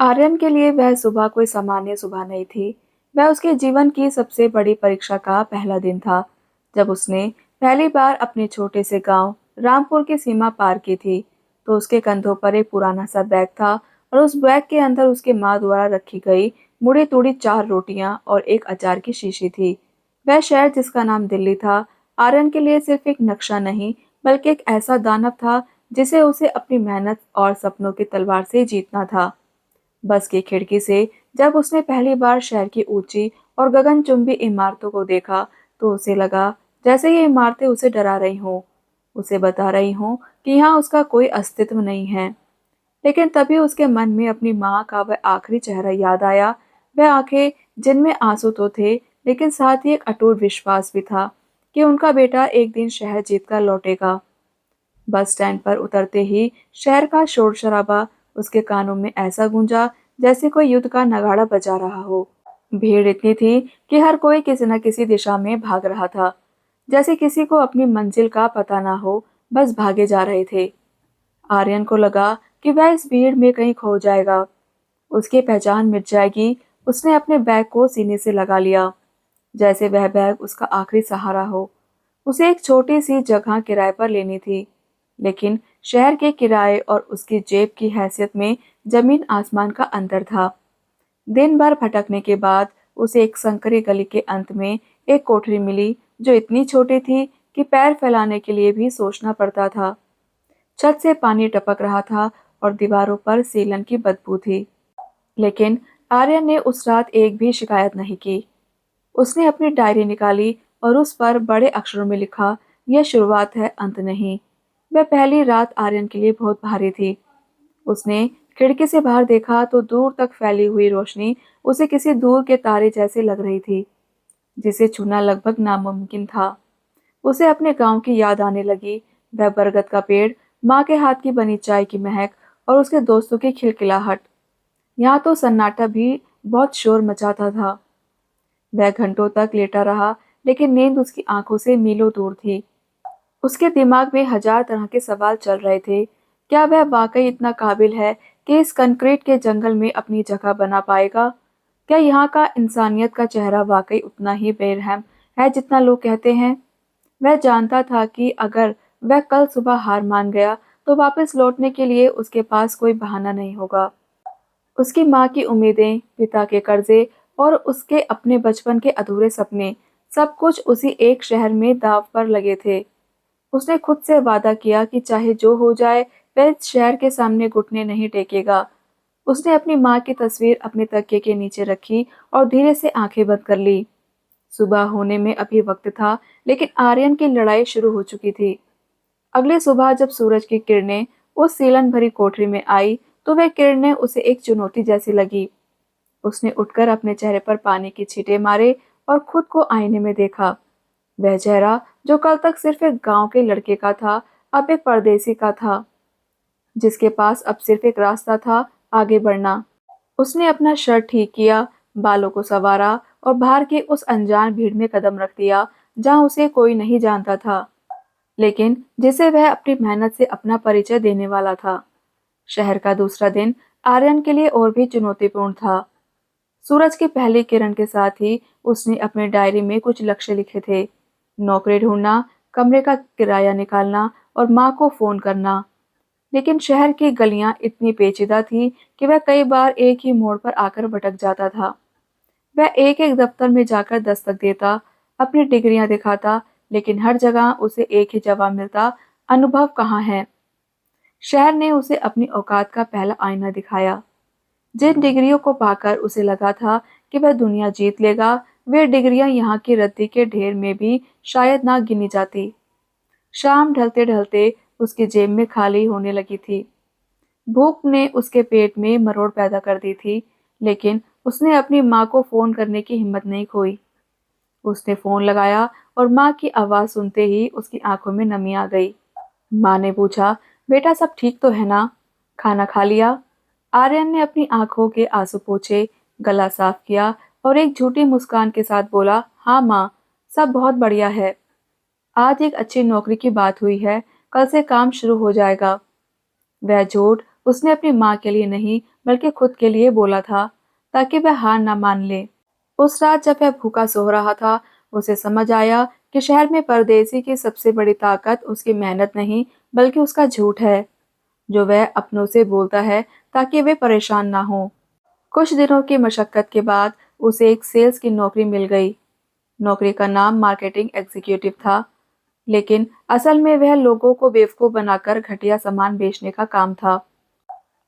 आर्यन के लिए वह सुबह कोई सामान्य सुबह नहीं थी। वह उसके जीवन की सबसे बड़ी परीक्षा का पहला दिन था, जब उसने पहली बार अपने छोटे से गांव रामपुर की सीमा पार की थी। तो उसके कंधों पर एक पुराना सा बैग था और उस बैग के अंदर उसकी माँ द्वारा रखी गई मुड़ी तुड़ी 4 रोटियां और एक अचार की शीशी थी। वह शहर जिसका नाम दिल्ली था, आर्यन के लिए सिर्फ एक नक्शा नहीं, बल्कि एक ऐसा दानव था जिसे उसे अपनी मेहनत और सपनों की तलवार से जीतना था। बस की खिड़की से जब उसने पहली बार शहर की ऊंची और गगनचुंबी इमारतों को देखा, तो उसे लगा जैसे ये इमारतें उसे डरा रही हों, उसे बता रही हों कि यहाँ उसका कोई अस्तित्व नहीं है। लेकिन तभी उसके मन में अपनी माँ का वह आखिरी चेहरा याद आया। वह आंखें जिनमें आंसू तो थे, लेकिन साथ ही एक अटूट विश्वास भी था कि उनका बेटा एक दिन शहर जीतकर लौटेगा। बस स्टैंड पर उतरते ही शहर का शोर शराबा उसके कानों में ऐसा गूंजा जैसे कोई युद्ध का नगाड़ा बजा रहा हो। भीड़ इतनी थी कि हर कोई किसी न किसी दिशा में भाग रहा था, जैसे किसी को अपनी मंजिल का पता ना हो, बस भागे जा रहे थे। आर्यन को लगा कि वह इस भीड़ में कहीं खो जाएगा, उसकी पहचान मिट जाएगी। उसने अपने बैग को सीने से लगा लिया, जैसे वह बैग उसका आखिरी सहारा हो। उसे एक छोटी सी जगह किराए पर लेनी थी, लेकिन शहर के किराए और उसकी जेब की हैसियत में जमीन आसमान का अंतर था। दिन भर भटकने के बाद उसे एक संकरी गली के अंत में एक कोठरी मिली, जो इतनी छोटी थी कि पैर फैलाने के लिए भी सोचना पड़ता था। छत से पानी टपक रहा था और दीवारों पर सीलन की बदबू थी। लेकिन आर्यन ने उस रात एक भी शिकायत नहीं की। उसने अपनी डायरी निकाली और उस पर बड़े अक्षरों में लिखा, यह शुरुआत है, अंत नहीं। वह पहली रात आर्यन के लिए बहुत भारी थी। उसने खिड़की से बाहर देखा तो दूर तक फैली हुई रोशनी उसे किसी दूर के तारे जैसे लग रही थी, जिसे छूना लगभग नामुमकिन था। उसे अपने गांव की याद आने लगी। वह बरगद का पेड़, माँ के हाथ की बनी चाय की महक और उसके दोस्तों की खिलखिलाहट। यहाँ तो सन्नाटा भी बहुत शोर मचाता था। वह घंटों तक लेटा रहा, लेकिन नींद उसकी आंखों से मीलों दूर थी। उसके दिमाग में हजार तरह के सवाल चल रहे थे। क्या वह वाकई इतना काबिल है कि इस कंक्रीट के जंगल में अपनी जगह बना पाएगा? क्या यहाँ का इंसानियत का चेहरा वाकई उतना ही बेरहम है जितना लोग कहते हैं? वह जानता था कि अगर वह कल सुबह हार मान गया, तो वापस लौटने के लिए उसके पास कोई बहाना नहीं होगा। उसकी माँ की उम्मीदें, पिता के कर्जे और उसके अपने बचपन के अधूरे सपने, सब कुछ उसी एक शहर में दांव पर लगे थे। उसने खुद से वादा किया कि चाहे जो हो जाए, वह इस शहर के सामने घुटने नहीं टेकेगा। उसने अपनी माँ की तस्वीर अपने तकिए के नीचे रखी और धीरे से आंखें बंद कर ली। सुबह होने में अभी वक्त था, लेकिन आर्यन की लड़ाई शुरू हो चुकी थी। अगली सुबह जब सूरज की किरणें उस सीलन भरी कोठरी में आई, तो वह किरणें उसे एक चुनौती जैसी लगी। उसने उठकर अपने चेहरे पर पानी की छींटे मारे और खुद को आईने में देखा। वह चेहरा, जो कल तक सिर्फ एक गांव के लड़के का था, अब एक परदेसी का था, जिसके पास अब सिर्फ एक रास्ता था, आगे बढ़ना। उसने अपना शर्ट ठीक किया, बालों को संवारा और बाहर की उस अनजान भीड़ में कदम रख दिया, जहां उसे कोई नहीं जानता था, लेकिन जिसे वह अपनी मेहनत से अपना परिचय देने वाला था। शहर का दूसरा दिन आर्यन के लिए और भी चुनौतीपूर्ण था। सूरज की पहली किरण के साथ ही उसने अपनी डायरी में कुछ लक्ष्य लिखे थे। नौकरी ढूंढना, कमरे का किराया निकालना और माँ को फोन करना। लेकिन शहर की गलियां इतनी पेचीदा थी कि वह कई बार एक ही मोड़ पर आकर भटक जाता था। वह एक एक दफ्तर में जाकर दस्तक देता, अपनी डिग्रियां दिखाता, लेकिन हर जगह उसे एक ही जवाब मिलता, अनुभव कहाँ है। शहर ने उसे अपनी औकात का पहला आईना दिखाया। जिन डिग्रियों को पाकर उसे लगा था कि वह दुनिया जीत लेगा, वे डिग्रियां यहाँ की रद्दी के ढेर में भी शायद ना गिनी जाती। शाम ढलते ढलते उसकी जेब में खाली होने लगी थी। भूख ने उसके पेट में मरोड़ पैदा कर दी थी, लेकिन उसने अपनी माँ को फोन करने की हिम्मत नहीं खोई। उसने फोन लगाया और माँ की आवाज सुनते ही उसकी आंखों में नमी आ गई। माँ ने पूछा, बेटा सब ठीक तो है ना? खाना खा लिया? आर्यन ने अपनी आंखों के आंसू पोंछे, गला साफ किया और एक झूठी मुस्कान के साथ बोला, हाँ माँ, सब बहुत बढ़िया है। आज एक अच्छी नौकरी की बात हुई है, कल से काम शुरू हो जाएगा। वह झूठ उसने अपनी माँ के लिए नहीं बल्कि खुद के लिए बोला था, ताकि वह हार न मान ले। उस रात जब वह भूखा सो रहा था, उसे समझ आया कि शहर में परदेसी की सबसे बड़ी ताकत उसकी मेहनत नहीं बल्कि उसका झूठ है, जो वह अपनों से बोलता है ताकि वे परेशान ना हो। कुछ दिनों की मशक्कत के बाद उसे एक सेल्स की नौकरी मिल गई। नौकरी का नाम मार्केटिंग एग्जीक्यूटिव था, लेकिन असल में वह लोगों को बेवकूफ बनाकर घटिया सामान बेचने का काम था।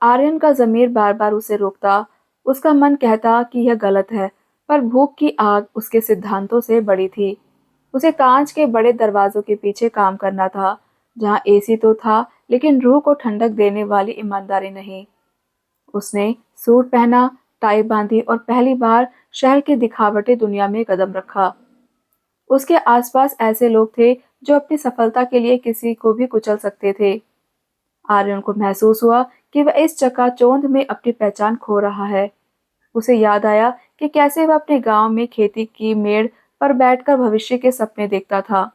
आर्यन का ज़मीर बार-बार उसे रोकता, उसका मन कहता कि यह गलत है, पर भूख की आग उसके सिद्धांतों से बड़ी थी। उसे कांच के बड़े दरवाजों के पीछे काम करना था, जहां एसी तो था, लेकिन रूह को ठंडक देने वाली ईमानदारी नहीं। उसने सूट पहना, टाई बांधी और पहली बार शहर की दिखावटी दुनिया में कदम रखा। उसके आसपास ऐसे लोग थे जो अपनी सफलता के लिए किसी को भी कुचल सकते थे। आर्यन को महसूस हुआ कि वह इस चकाचौंध में अपनी पहचान खो रहा है। उसे याद आया कि कैसे वह अपने गांव में खेती की मेड़ पर बैठकर भविष्य के सपने देखता था।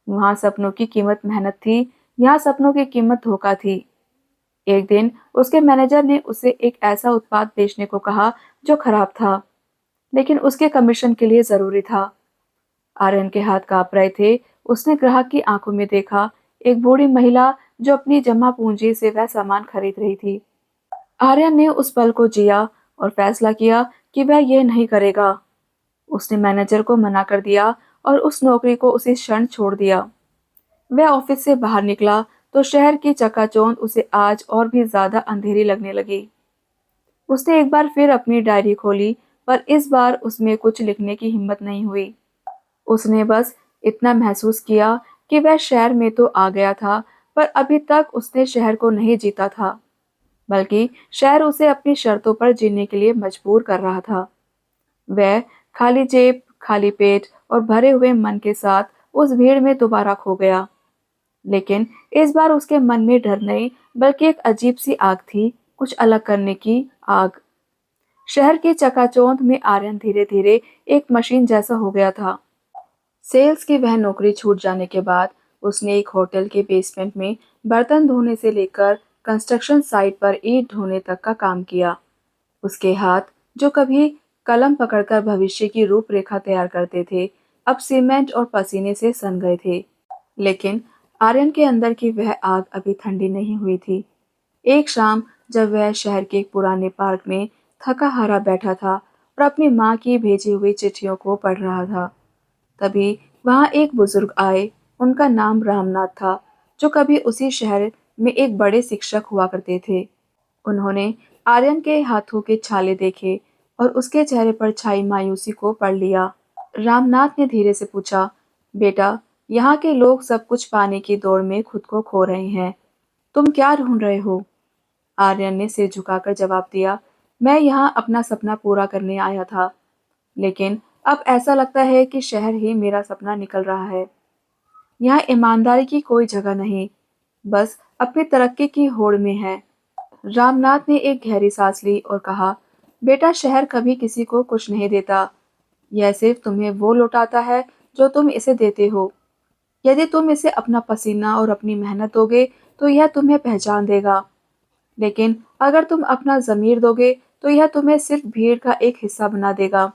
वहां सपनों की कीमत मेहनत थी, यहाँ सपनों की कीमत धोखा थी। एक दिन उसके मैनेजर ने उसे एक ऐसा उत्पाद बेचने को कहा जो खराब था, लेकिन उसके कमीशन के लिए जरूरी था। आर्यन के हाथ कांप रहे थे। उसने ग्राहक की आंखों में देखा, एक बूढ़ी महिला जो अपनी जमा पूंजी से वह सामान खरीद रही थी। आर्यन ने उस पल को जिया और फैसला किया कि वह यह नहीं करेगा। उसने मैनेजर को मना कर दिया और उस नौकरी को उसी क्षण छोड़ दिया। वह ऑफिस से बाहर निकला तो शहर की चकाचौंध उसे आज और भी ज्यादा अंधेरी लगने लगी। उसने एक बार फिर अपनी डायरी खोली, पर इस बार उसमें कुछ लिखने की हिम्मत नहीं हुई। उसने बस इतना महसूस किया कि वह शहर में तो आ गया था, पर अभी तक उसने शहर को नहीं जीता था, बल्कि शहर उसे अपनी शर्तों पर जीने के लिए मजबूर कर रहा था। वह खाली जेब, खाली पेट और भरे हुए मन के साथ उस भीड़ में दोबारा खो गया। लेकिन इस बार उसके मन में डर नहीं, बल्कि एक अजीब सी आग थी, कुछ अलग करने की आग। शहर की चकाचौंध में आर्यन धीरे धीरे एक मशीन जैसा हो गया था। सेल्स की वह नौकरी छूट जाने के बाद उसने एक होटल के बेसमेंट में बर्तन धोने से लेकर कंस्ट्रक्शन साइट पर ईंट ढोने तक का काम किया। उसके हाथ, जो कभी कलम पकड़कर भविष्य की रूपरेखा तैयार करते थे, अब सीमेंट और पसीने से सन गए थे। लेकिन आर्यन के अंदर की वह आग अभी ठंडी नहीं हुई थी। एक शाम, जब वह शहर के एक पुराने पार्क में थका हारा बैठा था और अपनी माँ की भेजी हुई चिट्ठियों को पढ़ रहा था, तभी वहां एक बुजुर्ग आए। उनका नाम रामनाथ था, जो कभी उसी शहर में एक बड़े शिक्षक हुआ करते थे। उन्होंने आर्यन के हाथों के छाले देखे और उसके चेहरे पर छाई मायूसी को पढ़ लिया। रामनाथ ने धीरे से पूछा, बेटा, यहाँ के लोग सब कुछ पाने की दौड़ में खुद को खो रहे हैं। तुम क्या ढूंढ रहे हो? आर्यन ने सिर झुकाकर जवाब दिया, मैं यहाँ अपना सपना पूरा करने आया था, लेकिन अब ऐसा लगता है कि शहर ही मेरा सपना निकल रहा है। यहाँ ईमानदारी की कोई जगह नहीं, बस अपनी तरक्की की होड़ में है। रामनाथ ने एक गहरी सांस ली और कहा, बेटा, शहर कभी किसी को कुछ नहीं देता। यह सिर्फ तुम्हें वो लौटाता है जो तुम इसे देते हो। यदि तुम इसे अपना पसीना और अपनी मेहनत दोगे, तो यह तुम्हें पहचान देगा। लेकिन अगर तुम अपना ज़मीर दोगे, तो यह तुम्हें सिर्फ भीड़ का एक हिस्सा बना देगा।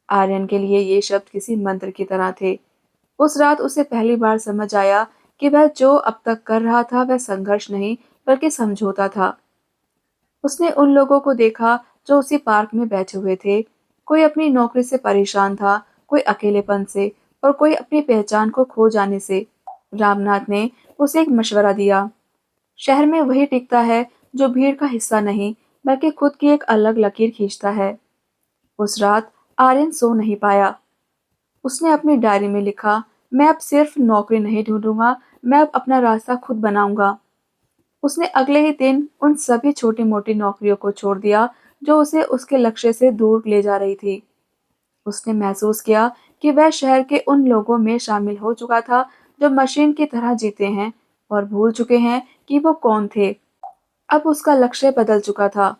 आर्यन के लिए ये शब्द किसी मंत्र की तरह थे। उस रात उसे पहली बार समझ आया कि वह जो अब तक कर रहा था वह संघर्ष नहीं, बल्कि समझौता था। उसने उन लोगों को देखा जो उसी पार्क में बैठे हुए थे। कोई अपनी नौकरी से परेशान था, कोई अकेलेपन से और कोई अपनी पहचान को खो जाने से। रामनाथ ने उसे एक मशवरा दिया, शहर में वही टिकता है जो भीड़ का हिस्सा नहीं, बल्कि खुद की एक अलग लकीर खींचता है। उस रात आर्यन सो नहीं पाया। उसने अपनी डायरी में लिखा, मैं अब सिर्फ नौकरी नहीं ढूंढूंगा, मैं अब अपना रास्ता खुद बनाऊंगा। उसने अगले ही दिन उन सभी छोटी मोटी नौकरियों को छोड़ दिया जो उसे उसके लक्ष्य से दूर ले जा रही थी। उसने महसूस किया कि वह शहर के उन लोगों में शामिल हो चुका था जो मशीन की तरह जीते हैं और भूल चुके हैं कि वो कौन थे। अब उसका लक्ष्य बदल चुका था।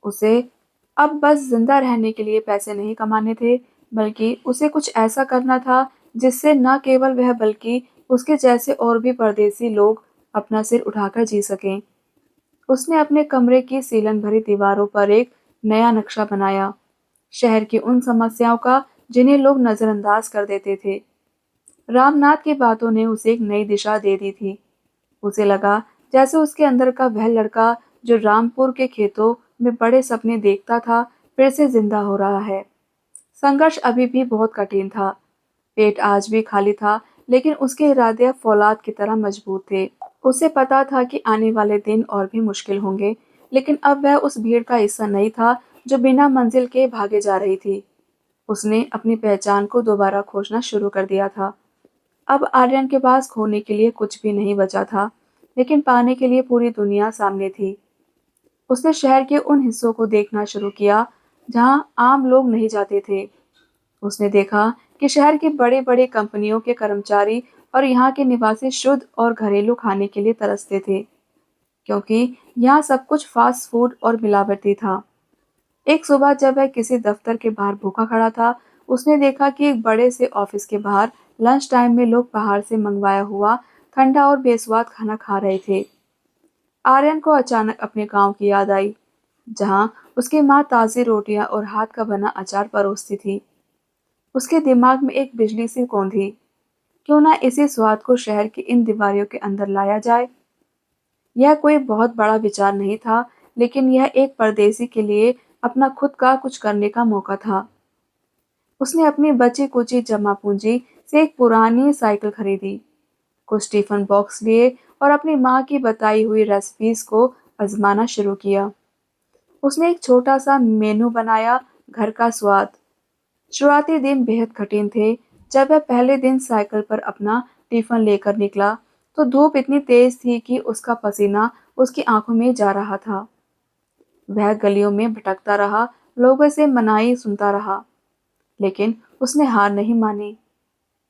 उसे अब बस जिंदा रहने के लिए पैसे नहीं कमाने थे, बल्कि उसे कुछ ऐसा करना था जिससे न केवल वह बल्कि उसके जैसे और भी परदेसी लोग अपना सिर उठाकर जी सकें। उसने अपने कमरे की सीलन भरी दीवारों पर एक नया नक्शा बनाया, शहर की उन समस्याओं का जिन्हें लोग नजरअंदाज कर देते थे। रामनाथ की बातों ने उसे एक नई दिशा दे दी थी। उसे लगा जैसे उसके अंदर का वह लड़का जो रामपुर के खेतों में बड़े सपने देखता था, फिर से जिंदा हो रहा है। संघर्ष अभी भी बहुत कठिन था। पेट आज भी खाली था, लेकिन उसके इरादे अब फौलाद की तरह मजबूत थे। उसे पता था कि आने वाले दिन और भी मुश्किल होंगे, लेकिन अब वह उस भीड़ का हिस्सा नहीं था जो बिना मंजिल के भागे जा रही थी। उसने अपनी पहचान को दोबारा खोजना शुरू कर दिया था। अब आर्यन के पास खोने के लिए कुछ भी नहीं बचा था, लेकिन पाने के लिए पूरी दुनिया सामने थी। उसने शहर के उन हिस्सों को देखना शुरू किया जहां आम लोग नहीं जाते थे। उसने देखा कि शहर की बड़े-बड़े कंपनियों के कर्मचारी और यहाँ के निवासी शुद्ध और घरेलू खाने के लिए तरसते थे, क्योंकि यहाँ सब कुछ फास्ट फूड और मिलावटी था। एक सुबह जब वह किसी दफ्तर के बाहर भूखा खड़ा था, उसने देखा कि एक बड़े से ऑफिस के बाहर लंच टाइम में लोग बाहर से मंगवाया हुआ ठंडा और बेस्वाद खाना खा रहे थे। आर्यन को अचानक अपने गांव की याद आई, जहां उसकी माँ ताज़ी रोटियां और हाथ का बना अचार परोसती थी। उसके दिमाग में एक बिजली सी कौंधी, क्यों ना इसी स्वाद को शहर की इन दीवारों के अंदर लाया जाए। यह कोई बहुत बड़ा विचार नहीं था, लेकिन यह एक परदेसी के लिए अपना खुद का कुछ करने का मौका था। उसने अपनी बची कुची जमा पूंजी से एक पुरानी साइकिल खरीदी, कुछ टिफिन बॉक्स लिए और अपनी माँ की बताई हुई रेसिपीज को आजमाना शुरू किया। उसने एक छोटा सा मेनू बनाया, घर का स्वाद। शुरुआती दिन बेहद कठिन थे। जब वह पहले दिन साइकिल पर अपना टिफिन लेकर निकला, तो धूप इतनी तेज थी कि उसका पसीना उसकी आंखों में जा रहा था। वह गलियों में भटकता रहा, लोगों से मनाही सुनता रहा, लेकिन उसने हार नहीं मानी।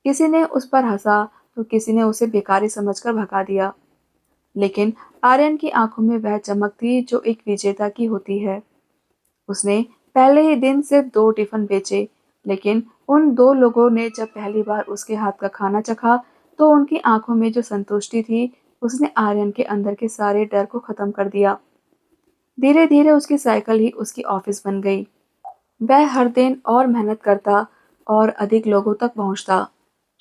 किसी ने उस पर हंसा, तो किसी ने उसे भिखारी समझकर भगा दिया। लेकिन आर्यन की आंखों में वह चमक थी जो एक विजेता की होती है। उसने पहले ही दिन सिर्फ 2 टिफिन बेचे, लेकिन उन 2 लोगों ने जब पहली बार उसके हाथ का खाना चखा, तो उनकी आंखों में जो संतुष्टि थी, उसने आर्यन के अंदर के सारे डर को खत्म कर दिया। धीरे-धीरे उसकी साइकिल ही उसकी ऑफिस बन गई। वह हर दिन और मेहनत करता और अधिक लोगों तक पहुंचता।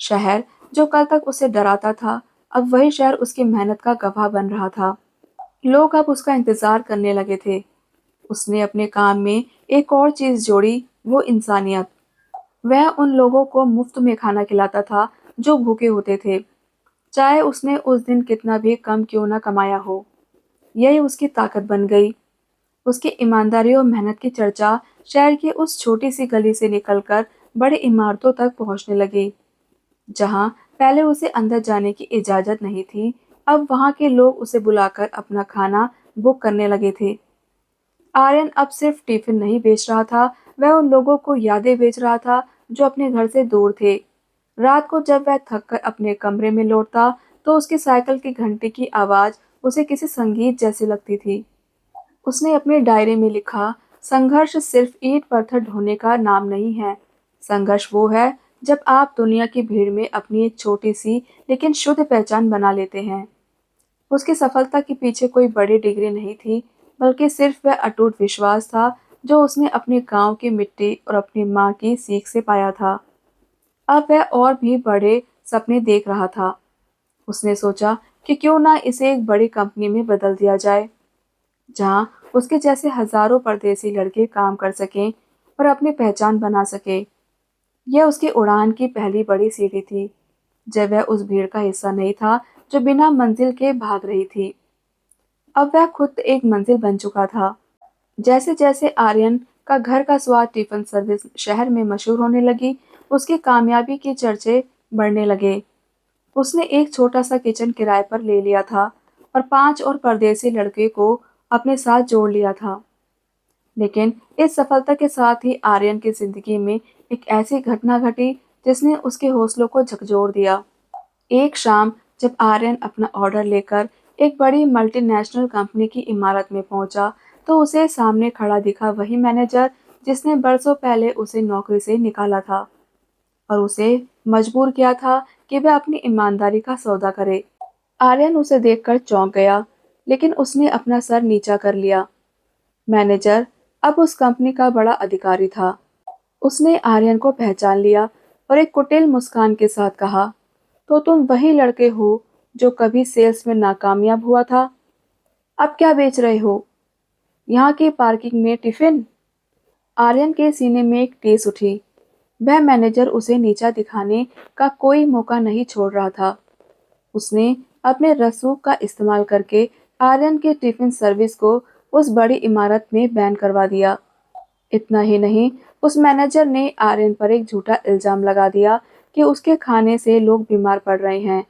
शहर जो कल तक उसे डराता था, अब वही शहर उसकी मेहनत का गवाह बन रहा था। लोग अब उसका इंतजार करने लगे थे। उसने अपने काम में एक और चीज जोड़ी, वो इंसानियत। वह उन लोगों को मुफ्त में खाना खिलाता था जो भूखे होते थे, चाहे उसने उस दिन कितना भी कम क्यों न कमाया हो। यही उसकी ताकत बन गई। उसकी ईमानदारी और मेहनत की चर्चा शहर की उस छोटी सी गली से निकलकर बड़ी इमारतों तक पहुंचने लगी। जहां पहले उसे अंदर जाने की इजाजत नहीं थी, अब वहां के लोग उसे बुलाकर अपना खाना बुक करने लगे थे। आर्यन अब सिर्फ टिफिन नहीं बेच रहा था, वह उन लोगों को यादें बेच रहा था जो अपने घर से दूर थे। रात को जब वह थक कर अपने कमरे में लौटता, तो उसकी साइकिल की घंटी की आवाज उसे किसी संगीत जैसी लगती थी। उसने अपनी डायरी में लिखा, संघर्ष सिर्फ ईंट पत्थर ढोने का नाम नहीं है। संघर्ष वो है जब आप दुनिया की भीड़ में अपनी एक छोटी सी लेकिन शुद्ध पहचान बना लेते हैं। उसकी सफलता के पीछे कोई बड़ी डिग्री नहीं थी, बल्कि सिर्फ वह अटूट विश्वास था जो उसने अपने गांव की मिट्टी और अपनी माँ की सीख से पाया था। अब वह और भी बड़े सपने देख रहा था। उसने सोचा कि क्यों ना इसे एक बड़ी कंपनी में बदल दिया जाए, जहां उसके जैसे हजारों परदेसी लड़के काम कर सकें और अपनी पहचान बना सके। यह उसकी उड़ान की पहली बड़ी सीढ़ी थी, जब वह उस भीड़ का हिस्सा नहीं था जो बिना मंजिल के भाग रही थी। अब वह खुद एक मंजिल बन चुका था। जैसे जैसे आर्यन का घर का स्वाद टिफिन सर्विस शहर में मशहूर होने लगी, उसकी कामयाबी के चर्चे बढ़ने लगे। उसने एक छोटा सा किचन किराए पर ले लिया था और 5 और परदेसी लड़के को अपने साथ जोड़ लिया था। लेकिन इस सफलता के साथ ही आर्यन की जिंदगी में एक ऐसी घटना घटी जिसने उसके हौसलों को झकझोर दिया। एक शाम जब आर्यन अपना ऑर्डर लेकर एक बड़ी मल्टीनेशनल कंपनी की इमारत में पहुंचा, तो उसे सामने खड़ा दिखा वही मैनेजर जिसने बरसों पहले उसे नौकरी से निकाला था और उसे मजबूर किया था कि वह अपनी ईमानदारी का सौदा करे। आर्यन उसे देखकर चौंक गया। लेकिन उसने अपना सर नीचा कर लिया। मैनेजर अब उस कंपनी का बड़ा अधिकारी था। उसने आर्यन को पहचान लिया और एक कुटिल मुस्कान के साथ कहा, तो तुम वही लड़के हो जो कभी सेल्स में नाकामयाब हुआ था। अब क्या बेच रहे हो? यहाँ की पार्किंग में टिफिन? आर्यन के सीने में एक टीस उठी। वह मैनेजर उसे नीचा दिखाने का कोई मौका नहीं छोड़ रहा था। उसने अपने रसूख का इस्तेमाल करके आर्यन के टिफिन सर्विस को उस बड़ी इमारत में बैन करवा दिया। इतना ही नहीं, उस मैनेजर ने आर्यन पर एक झूठा इल्जाम लगा दिया कि उसके खाने से लोग बीमार पड़ रहे हैं।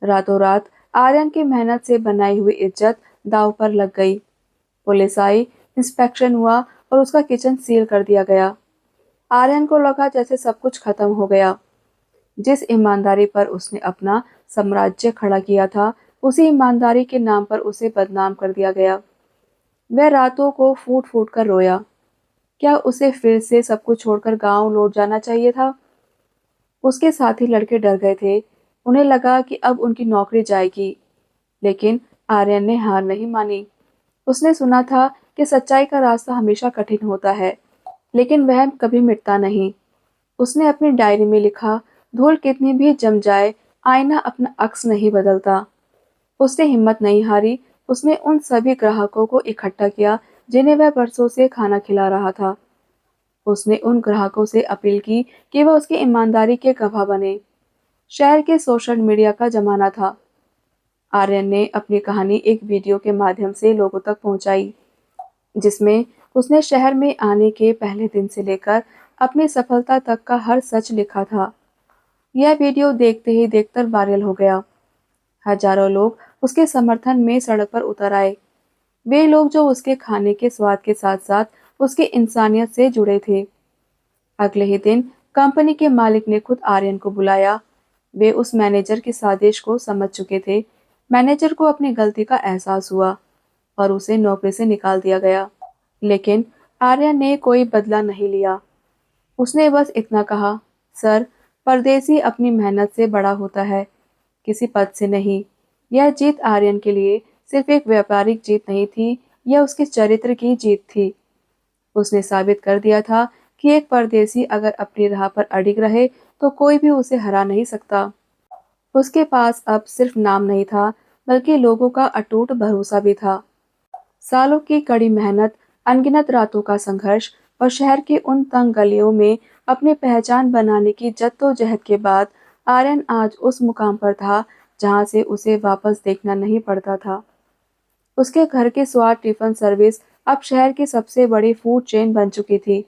रातों रात आर्यन की मेहनत से बनाई हुई इज्जत दांव पर लग गई। पुलिस आई, इंस्पेक्शन हुआ और उसका किचन सील कर दिया गया। आर्यन को लगा जैसे सब कुछ खत्म हो गया। जिस ईमानदारी पर उसने अपना साम्राज्य खड़ा किया था, उसी ईमानदारी के नाम पर उसे बदनाम कर दिया गया। वह रातों को फूट फूट कर रोया। क्या उसे फिर से सब कुछ छोड़कर गांव लौट जाना चाहिए था? उसके साथी लड़के डर गए थे। उन्हें लगा कि अब उनकी नौकरी जाएगी। लेकिन आर्यन ने हार नहीं मानी। उसने सुना था कि सच्चाई का रास्ता हमेशा कठिन होता है, लेकिन वह कभी मिटता नहीं। उसने अपनी डायरी में लिखा, धूल कितनी भी जम जाए, आईना अपना अक्स नहीं बदलता। उसने हिम्मत नहीं हारी। उसने उन सभी ग्राहकों को इकट्ठा किया जिन्हें वह बरसों से खाना खिला रहा था। उसने उन ग्राहकों से अपील की कि वह उसकी ईमानदारी के गवाह बने। शहर के सोशल मीडिया का जमाना था। आर्यन ने अपनी कहानी एक वीडियो के माध्यम से लोगों तक पहुंचाई, जिसमें उसने शहर में आने के पहले दिन से लेकर अपनी सफलता तक का हर सच लिखा था। यह वीडियो देखते ही देखकर वायरल हो गया। हजारों लोग उसके समर्थन में सड़क पर उतर आए। वे लोग जो उसके खाने के स्वाद के साथ साथ उसकी इंसानियत से जुड़े थे। अगले ही दिन कंपनी के मालिक ने खुद आर्यन को बुलाया। वे उस मैनेजर की साजिश को समझ चुके थे। मैनेजर को अपनी गलती का एहसास हुआ और उसे नौकरी से निकाल दिया गया। लेकिन आर्यन ने कोई बदला नहीं लिया। उसने बस इतना कहा, सर, परदेसी अपनी मेहनत से बड़ा होता है, किसी पद से नहीं। यह जीत आर्यन के लिए सिर्फ एक व्यापारिक जीत नहीं थी, यह उसके चरित्र की जीत थी। उसने साबित कर दिया था कि एक परदेसी अगर अपनी राह पर अडिग रहे तो कोई भी उसे हरा नहीं सकता। उसके पास अब सिर्फ नाम नहीं था, बल्कि लोगों का अटूट भरोसा भी था। सालों की कड़ी मेहनत, अनगिनत रातों का संघर्ष और शहर की उन तंग गलियों में अपनी पहचान बनाने की जद्दोजहद के बाद आर्यन आज उस मुकाम पर था जहां से उसे वापस देखना नहीं पड़ता था। उसके घर के स्वाद टिफिन सर्विस अब शहर की सबसे बड़ी फूड चेन बन चुकी थी।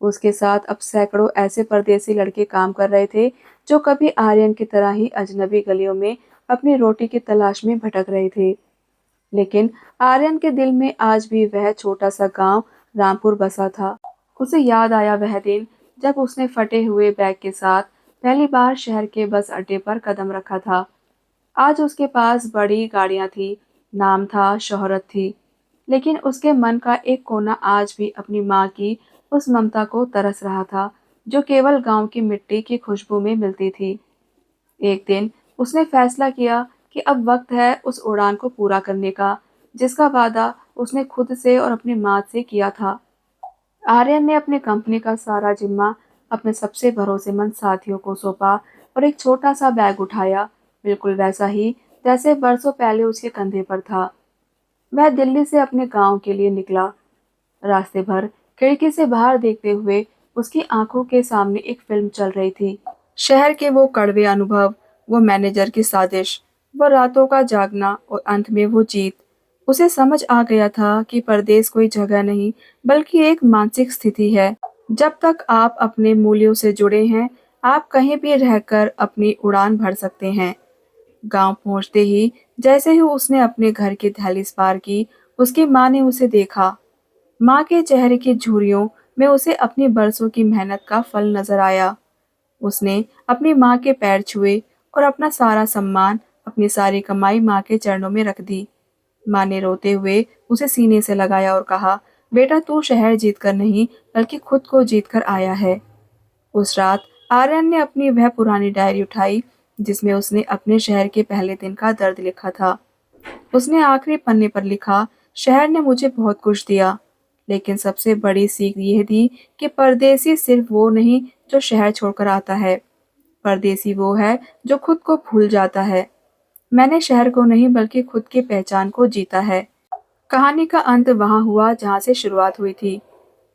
उसके साथ अब सैकड़ों ऐसे परदेसी लड़के काम कर रहे थे जो कभी आर्यन की तरह ही अजनबी गलियों में अपनी रोटी की तलाश में भटक रहे थे। लेकिन आर्यन के दिल में आज भी वह छोटा सा गांव रामपुर बसा था। उसे याद आया वह दिन जब उसने फटे हुए बैग के साथ पहली बार शहर के बस अड्डे पर कदम रखा था। आज उसके पास बड़ी गाड़ियां थी, नाम था, शोहरत थी, लेकिन उसके मन का एक कोना आज भी अपनी माँ की उस ममता को तरस रहा था जो केवल गांव की मिट्टी की खुशबू में मिलती थी। एक दिन उसने फैसला किया कि अब वक्त है उस उड़ान को पूरा करने का, जिसका वादा उसने खुद से और अपनी माँ से किया था। आर्यन ने अपनी कंपनी का सारा जिम्मा अपने सबसे भरोसेमंद साथियों को सौंपा और एक छोटा सा बैग उठाया, बिल्कुल वैसा ही जैसे बरसों पहले उसके कंधे पर था। वह दिल्ली से अपने गांव के लिए निकला। रास्ते भर खिड़की से बाहर देखते हुए उसकी आंखों के सामने एक फिल्म चल रही थी। शहर के वो कड़वे अनुभव, वो मैनेजर की साजिश, वो रातों का जागना और अंत में वो जीत। उसे समझ आ गया था कि परदेश कोई जगह नहीं, बल्कि एक मानसिक स्थिति है। जब तक आप अपने मूल्यों से जुड़े हैं, आप कहीं भी रहकर अपनी उड़ान भर सकते हैं। गांव पहुंचते ही जैसे ही उसने अपने घर की दहलीज पार की, उसकी माँ ने उसे देखा। माँ के चेहरे की झुर्रियों में उसे अपनी बरसों की मेहनत का फल नजर आया। उसने अपनी माँ के पैर छुए और अपना सारा सम्मान, अपनी सारी कमाई माँ के चरणों में रख दी। माँ ने रोते हुए उसे सीने से लगाया और कहा, बेटा, तू शहर जीत कर नहीं, बल्कि खुद को जीत कर आया है। उस रात आर्यन ने अपनी वह पुरानी डायरी उठाई जिसमें उसने अपने शहर के पहले दिन का दर्द लिखा था। उसने आखिरी पन्ने पर लिखा, शहर ने मुझे बहुत कुछ दिया, लेकिन सबसे बड़ी सीख यह थी कि परदेसी सिर्फ वो नहीं जो शहर छोड़कर आता है, परदेसी वो है जो खुद को भूल जाता है। मैंने शहर को नहीं बल्कि खुद की पहचान को जीता है। कहानी का अंत वहां हुआ जहां से शुरुआत हुई थी,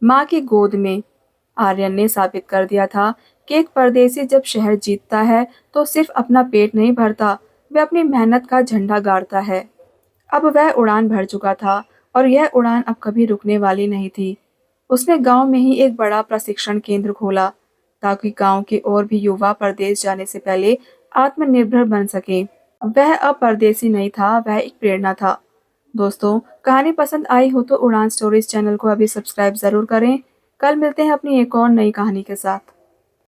माँ की गोद में। आर्यन ने साबित कर दिया था कि एक परदेसी जब शहर जीतता है तो सिर्फ अपना पेट नहीं भरता, वह अपनी मेहनत का झंडा गाड़ता है। अब वह उड़ान भर चुका था और यह उड़ान अब कभी रुकने वाली नहीं थी। उसने गांव में ही एक बड़ा प्रशिक्षण केंद्र खोला ताकि गांव के और भी युवा परदेश जाने से पहले आत्मनिर्भर बन सकें। वह अब परदेसी नहीं था, वह एक प्रेरणा था। दोस्तों, कहानी पसंद आई हो तो उड़ान स्टोरीज चैनल को अभी सब्सक्राइब जरूर करें। कल मिलते हैं अपनी एक और नई कहानी के साथ।